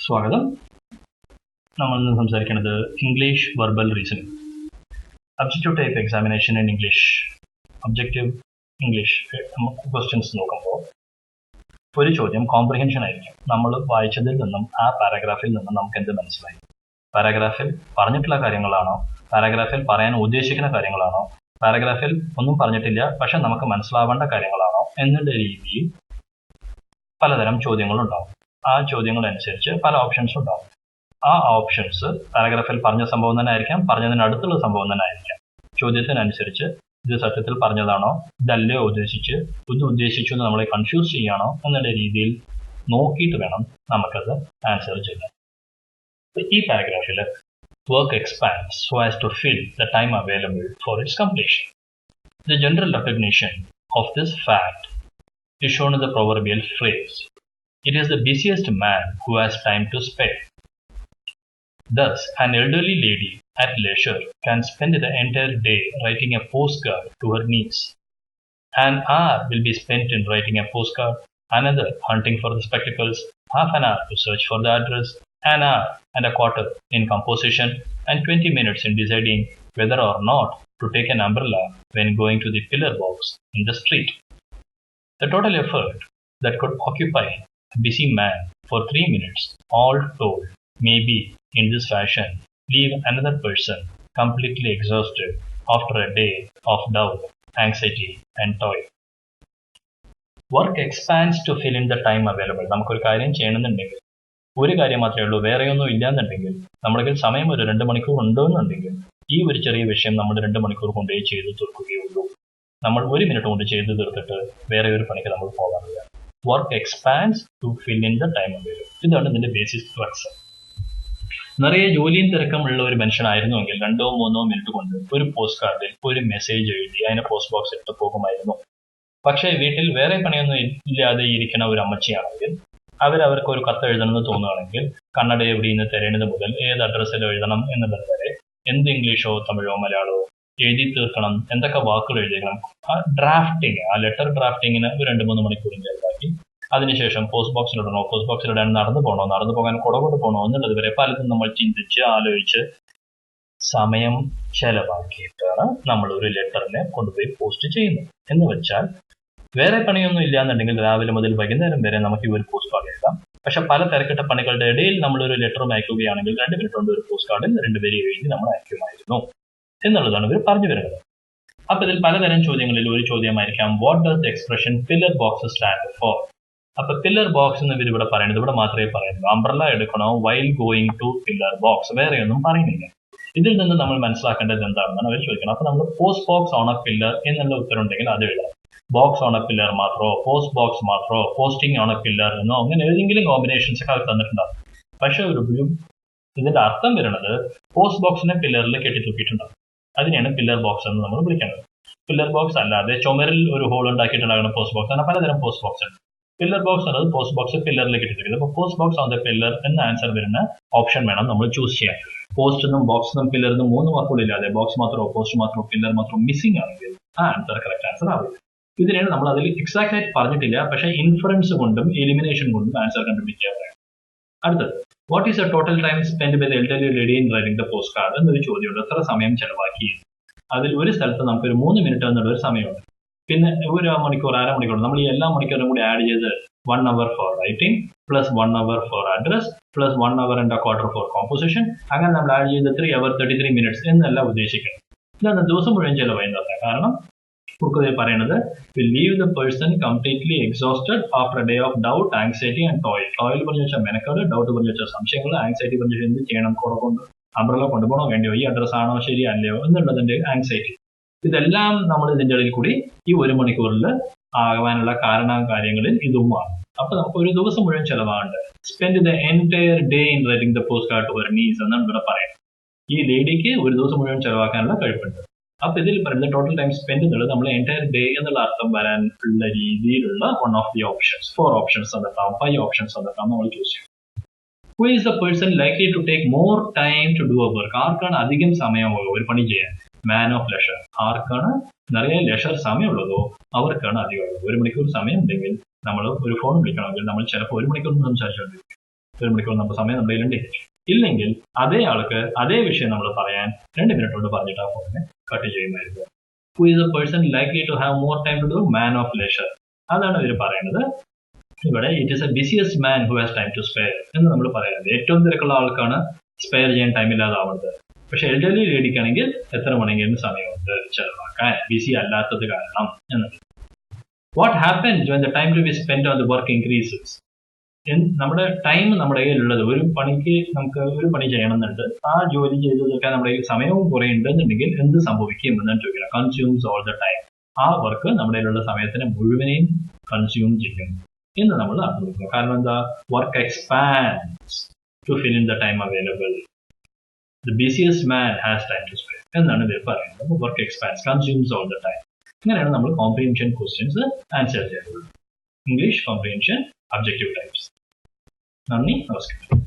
സ്വാഗതം. നമ്മൾ ഇന്ന് സംസാരിക്കുന്നത് English verbal reasoning. Objective type examination in English. Objective English questions നോക്കുമ്പോൾ ഒരു ചോദ്യം കോംപ്രിഹെൻഷൻ ആയിരിക്കും. നമ്മൾ വായിച്ചതിൽ നിന്നും ആ പാരാഗ്രാഫിൽ നിന്നും നമുക്ക് എന്ത് മനസ്സിലായി? പാരാഗ്രാഫിൽ പറഞ്ഞിട്ടുള്ള കാര്യങ്ങളാണോ, പാരാഗ്രാഫിൽ പറയാൻ ഉദ്ദേശിക്കുന്ന കാര്യങ്ങളാണോ, പാരാഗ്രാഫിൽ ഒന്നും പറഞ്ഞിട്ടില്ല പക്ഷെ നമുക്ക് മനസ്സിലാവേണ്ട കാര്യങ്ങളാണോ എന്നുള്ള രീതിയിൽ പലതരം ചോദ്യങ്ങളുണ്ടാവും. ആ ചോദ്യങ്ങളനുസരിച്ച് പല ഓപ്ഷൻസ് ഉണ്ടാവും. ആ ഓപ്ഷൻസ് പാരാഗ്രാഫിൽ പറഞ്ഞ സംഭവം തന്നെ ആയിരിക്കാം, പറഞ്ഞതിനടുത്തുള്ള സംഭവം തന്നെ ആയിരിക്കാം. ചോദ്യത്തിനനുസരിച്ച് ഇത് സത്യത്തിൽ പറഞ്ഞതാണോ, ഇതല്ലേ ഇത് ഉദ്ദേശിച്ചു എന്ന് നമ്മളെ കൺഫ്യൂസ് ചെയ്യാണോ എന്നുള്ള രീതിയിൽ നോക്കിയിട്ട് വേണം നമുക്കത് ആൻസർ ചെയ്യാൻ. ഈ പാരാഗ്രാഫിൽ work expands so as to fill the time available for its completion. The general recognition of this fact is shown in the proverbial phrase, "It is the busiest man who has time to spare." Thus, an elderly lady at leisure can spend the entire day writing a postcard to her niece. An hour will be spent in writing a postcard, another hunting for the spectacles, half an hour to search for the address, an hour and a quarter in composition, and 20 minutes in deciding whether or not to take an umbrella when going to the pillar box in the street. The total effort that could occupy a busy man for 3 minutes, all told, may be, in this fashion, leave another person completely exhausted after a day of doubt, anxiety, and toil. Work expands to fill in the time available. നമുക്കൊരു കാര്യം ചെയ്യണമെന്നുണ്ടെങ്കിൽ ഒരു കാര്യം മാത്രമേ ഉള്ളൂ, വേറെയൊന്നും ഇല്ലാന്നുണ്ടെങ്കിൽ, നമ്മുടെ സമയം ഒരു 2 മണിക്കൂർ ഉണ്ടെന്നുണ്ടെങ്കിൽ ഈ ഒരു ചെറിയ വിഷയം നമ്മൾ 2 മണിക്കൂർ കൊണ്ടേ ചെയ്ത് തീർക്കുകയുള്ളൂ. നമ്മൾ 1 മിനിറ്റ് കൊണ്ട് ചെയ്ത് തീർത്തിട്ട് വേറെ ഒരു പണിക്ക് നമ്മൾ പോകാറില്ല. Work expands to fill in the time available. ഇതാണ് ഇതിന്റെ ബേസിക് സ്ട്രക്ചർ. നിറയെ ജോലിയും തിരക്കമുള്ള ഒരു മനുഷ്യനായിരുന്നുവെങ്കിൽ 2-3 മിനിറ്റ് കൊണ്ട് ഒരു പോസ്റ്റ് കാർഡിൽ ഒരു മെസ്സേജ് എഴുതി അതിനെ പോസ്റ്റ് ബോക്സ് ഇട്ട് പോകുമായിരുന്നു. പക്ഷേ വീട്ടിൽ വേറെ പണിയൊന്നും ഇല്ലാതെ ഇരിക്കുന്ന ഒരു അമ്മച്ചിയാണെങ്കിൽ അവർക്ക് ഒരു കത്ത് എഴുതണമെന്ന് തോന്നുകയാണെങ്കിൽ കന്നഡ എവിടെ നിന്ന് തിരയുന്നത് മുതൽ ഏത് അഡ്രസ്സിൽ എഴുതണം എന്നുള്ളത് വരെ എന്ത് ഇംഗ്ലീഷോ തമിഴോ മലയാളമോ എഴുതി തീർക്കണം, എന്തൊക്കെ വാക്കുകൾ എഴുതിക്കണം, ആ ഡ്രാഫ്റ്റിങ്, ആ ലെറ്റർ ഡ്രാഫ്റ്റിങ്ങിന് ഒരു 2-3 മണിക്കൂറും ചെലവാക്കി അതിനുശേഷം പോസ്റ്റ് ബോക്സിലിടണോ, പോസ്റ്റ് ബോക്സിലിടാൻ നടന്നു പോകാൻ കുടകൊണ്ട് പോകണോ എന്നുള്ളത് വരെ പലതും നമ്മൾ ചിന്തിച്ച് ആലോചിച്ച് സമയം ചെലവാക്കിയിട്ടാണ് നമ്മൾ ഒരു ലെറ്ററിനെ കൊണ്ടുപോയി പോസ്റ്റ് ചെയ്യുന്നത്. എന്ന് വെച്ചാൽ വേറെ പണിയൊന്നും ഇല്ലാന്നുണ്ടെങ്കിൽ രാവിലെ മുതൽ വൈകുന്നേരം വരെ നമുക്ക് ഈ ഒരു പോസ്റ്റ് കാർഡ് എഴുതാം. പക്ഷെ പല തിരക്കിട്ട പണികളുടെ ഇടയിൽ നമ്മളൊരു ലെറ്ററും അയക്കുകയാണെങ്കിൽ 2 മിനിറ്റ് കൊണ്ട് ഒരു പോസ്റ്റ് കാർഡിൽ 2 പേര് എഴുതി നമ്മൾ അയക്കുമായിരുന്നു എന്നുള്ളതാണ് ഇവർ പറഞ്ഞു വരുന്നത്. അപ്പൊ ഇതിൽ പലതരം ചോദ്യങ്ങളിൽ ഒരു ചോദ്യമായിരിക്കാം, what does the expression pillar box stand for? അപ്പൊ പില്ലർ ബോക്സ് എന്ന് ഇവർ ഇവിടെ പറയുന്നത്, ഇവിടെ മാത്രമേ പറയുന്നുള്ളൂ. അംബ്രല്ല എടുക്കണോ while going to pillar box, വേറെയൊന്നും പറയുന്നില്ല. ഇതിൽ നിന്ന് നമ്മൾ മനസ്സിലാക്കേണ്ടത് എന്താണെന്നാണ് അവർ ചോദിക്കുന്നത്. അപ്പൊ നമ്മൾ post box on A pillar എന്നുള്ള ഉത്തരം ഉണ്ടെങ്കിൽ അത് എഴുതാം. ബോക്സ് ഓൺ എ പില്ലർ മാത്രമോ, പോസ്റ്റ് ബോക്സ് മാത്രമോ, പോസ്റ്റിംഗ് ഓൺ എ പില്ലർ എന്നോ അങ്ങനെ ഏതെങ്കിലും കോമ്പിനേഷൻസ് ഒക്കെ അവർ തന്നിട്ടുണ്ടാവും. പക്ഷെ ഇതിന്റെ അർത്ഥം വരുന്നത് പോസ്റ്റ് ബോക്സിനെ പില്ലറിൽ കെട്ടിത്തൂക്കിയിട്ടുണ്ടാവും. അതിനെയാണ് പില്ലർ ബോക്സ് എന്ന് നമ്മൾ വിളിക്കുന്നത്. പില്ലർ ബോക്സ് അല്ലാതെ ചുമരിൽ ഒരു ഹോൾ ഉണ്ടാക്കിയിട്ടുണ്ടാകുന്ന പോസ്റ്റ് ബോക്സ്, അങ്ങനെ പലതരം പോസ്റ്റ് ബോക്സ് ഉണ്ട്. പില്ലർ ബോക്സ് എന്നത് പോസ്റ്റ് ബോക്സ് പില്ലറിൽ കെട്ടിത്തൂക്കിയത്. അപ്പോൾ post box on the pillar എന്ന ആൻസർ വരുന്ന ഓപ്ഷൻ വേണം നമ്മൾ ചൂസ് ചെയ്യാൻ. പോസ്റ്റ് എന്നും ബോക്സ് എന്നും പില്ലറിനും 3 വാക്കുകളില്ലാതെ ബോക്സ് മാത്രമോ പോസ്റ്റ് മാത്രമോ പില്ലർ മാത്രമോ മിസ്സിംഗ് ആണെങ്കിൽ ആ ആൻസർ കറക്റ്റ് ആൻസർ ആവില്ല. ഇതിനാണ് നമ്മൾ അതിൽ എക്സാക്ട് ആയിട്ട് പറഞ്ഞിട്ടില്ല, പക്ഷേ ഇൻഫറൻസ് കൊണ്ടും എലിമിനേഷൻ കൊണ്ടും ആൻസർ കണ്ടുപിടിക്കാൻ പറയാം. അടുത്തത്, what is a total time spend by the elderly lady in writing the post card എന്നൊരു ചോദ്യമുണ്ട്. എത്ര സമയം ചെലവാക്കി? അതിൽ ഒരു സ്ഥലത്ത് നമുക്കൊരു 3 മിനിറ്റ് എന്നുള്ള ഒരു സമയമുണ്ട്. പിന്നെ 1 മണിക്കൂർ, 1/2 മണിക്കൂർ, നമ്മൾ ഈ എല്ലാ മണിക്കൂറും കൂടി ആഡ് ചെയ്ത് 1 hour for writing plus 1 hour for address plus 1 hour and a quarter for composition, അങ്ങനെ നമ്മൾ ആഡ് ചെയ്ത് 3 hours 33 minutes എന്നല്ല ഉദ്ദേശിക്കുന്നത്. ഇതാണ് ദിവസം മുഴുവൻ ചെലവായി. കാരണം ബുക്കിൽ പറയുന്നത് will leave the person completely exhausted after a day of doubt, anxiety and toil. ടോയിൽ പറഞ്ഞു വെച്ചാൽ മെനക്കേട്, ഡൗട്ട് പറഞ്ഞു വെച്ചാൽ സംശയങ്ങൾ, ആങ്സൈറ്റി പറഞ്ഞു വെച്ചാൽ എന്ത് ചെയ്യണം, കൊണ്ട് അംബ്രല്ല കൊണ്ടുപോകണോ വേണ്ടിയോ, ഈ അഡ്രസ് ആണോ ശരി അല്ലയോ എന്നുള്ളതിന്റെ ആങ്സൈറ്റി. ഇതെല്ലാം നമ്മൾ ഇതിന്റെ ഇടയിൽ കൂടി ഈ 1 മണിക്കൂറിൽ ആകാനുള്ള കാര്യങ്ങളിൽ ഇതുമാണ്. അപ്പൊ നമുക്ക് ഒരു ദിവസം മുഴുവൻ ചെലവാണ്ട് spend the entire day in writing the post card to her niece എന്നാണ് ഇവിടെ പറയുന്നത്. ഈ ലേഡിക്ക് ഒരു ദിവസം മുഴുവൻ ചെലവാക്കാനുള്ള കഴിവുണ്ട്. അപ്പൊ ഇതിൽ പറയുന്നത് ടോട്ടൽ ടൈം സ്പെൻഡ് എന്നുള്ളത് നമ്മൾ എൻറ്റയർ ഡേ എന്നുള്ള അർത്ഥം വരാൻ ഉള്ള രീതിയിലുള്ള 1 of the options. 4 options തന്നിട്ടാവും, 5 options തന്നിട്ടാവും നമ്മൾ ചൂസ് ചെയ്യും. Who is the person likely to take more time to do a work? ആർക്കാണ് അധികം സമയം ഒരു പണി ചെയ്യാൻ? Man of leisure. ആർക്കാണ് നിറയെ ലെഷർ സമയമുള്ളതോ അവർക്കാണ് അധികം ഉള്ളത്. 1 മണിക്കൂർ സമയം ഉണ്ടെങ്കിൽ നമ്മൾ ഒരു ഫോൺ വിളിക്കണമെങ്കിൽ നമ്മൾ ചിലപ്പോൾ 1 മണിക്കൂർ സംസാരിച്ചുകൊണ്ടിരിക്കും. 1 മണിക്കൂർ നമുക്ക് സമയം നമ്മുടെ കയ്യിലുണ്ട്. ഇല്ലെങ്കിൽ അതേ ആൾക്ക് അതേ വിഷയം നമ്മൾ പറയാൻ 2 മിനിറ്റ് കൊണ്ട് പറഞ്ഞിട്ട് ആ ഫോണിനെ കട്ട് ചെയ്യുമായിരുന്നു. Who is a person likely to have more time to do? Man of leisure. അതാണ് ഇവർ പറയുന്നത്. ഇവിടെ it is a busiest man who has time to spare എന്ന് നമ്മൾ പറയുന്നത്. ഏറ്റവും തിരക്കുള്ള ആൾക്കാണ് സ്പെയർ ചെയ്യാൻ ടൈം ഇല്ലാതാവുന്നത്. പക്ഷെ എൽഡർലി ലേഡിക്കാണെങ്കിൽ എത്ര വേണമെങ്കിലും സമയമുണ്ട് ചെലവാക്കാൻ, ബിസി അല്ലാത്തത് കാരണം എന്നത്. What happens when the time to be spent on the work increases? നമ്മുടെ ടൈം നമ്മുടെ കയ്യിലുള്ളത്, ഒരു പണിക്ക് നമുക്ക് ഒരു പണി ചെയ്യണമെന്നുണ്ട്, ആ ജോലി ചെയ്ത് തീർക്കാൻ നമ്മുടെ കയ്യിൽ സമയവും കുറേ ഉണ്ടെന്നുണ്ടെങ്കിൽ എന്ത് സംഭവിക്കും എന്നാണ് ചോദിക്കുന്നത്. Consumes all the time. ആ വർക്ക് നമ്മുടെ കയ്യിലുള്ള സമയത്തിനെ മുഴുവനെയും കൺസ്യൂം ചെയ്യും എന്ന് നമ്മൾ അർത്ഥം കൊടുക്കുക. കാരണം എന്താ, work expands to fill in the time available. The busiest man has time to spare എന്നാണ് ഇവർ പറയുന്നത്. അപ്പോൾ work expands, consumes all the time. ഇങ്ങനെയാണ് നമ്മൾ കോംപ്രിഹെൻഷൻ ക്വസ്റ്റ്യൻസ് ആൻസർ ചെയ്യുന്നത്. English comprehension objective types. നന്ദി, നമസ്കാരം.